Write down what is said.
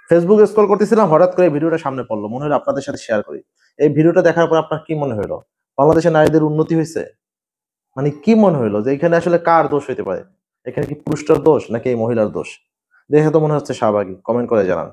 Facebook scroll করতেছিলাম, হঠাৎ করে ভিডিওটা সামনে পড়লো, মনে হলো আপনাদের সাথে শেয়ার করি। এই ভিডিওটা দেখার পর আপনার কি মনে হলো? বাংলাদেশের নারীদের উন্নতি হয়েছে? মানে কি মনে হলো যে এখানে আসলে কার দোষ হইতে পারে? এখানে কি পুরুষটার দোষ নাকি এই মহিলার দোষ? দেখে তো মনে হচ্ছে স্বাভাবিক। কমেন্ট করে জানান।